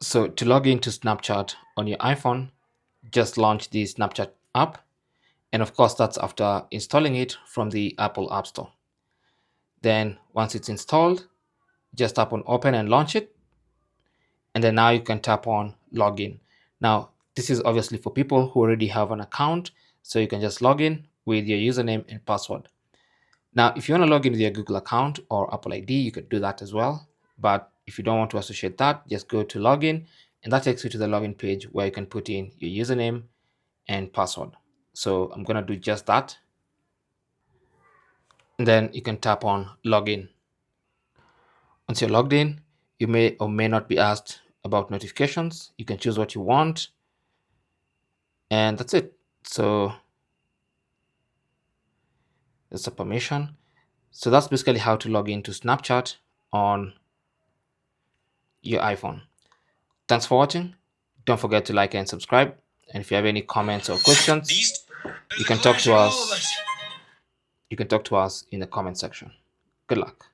So to log into Snapchat on your iPhone, just launch the Snapchat app. And of course, that's after installing it from the Apple App Store. Then once it's installed, just tap on open and launch it. And then now you can tap on login. Now, this is obviously for people who already have an account. So you can just log in with your username and password. Now, if you want to log in with your Google account or Apple ID, you could do that as well. But if you don't want to associate that, just go to login, and that takes you to the login page where you can put in your username and password. So I'm going to do just that. And then you can tap on login. Once you're logged in, you may or may not be asked about notifications. You can choose what you want, and that's it. So that's a permission. So that's basically how to log into Snapchat on your iPhone. Thanks for watching. Don't forget to like and subscribe. And if you have any comments or questions, you can talk to us. You can talk to us in the comment section. Good luck.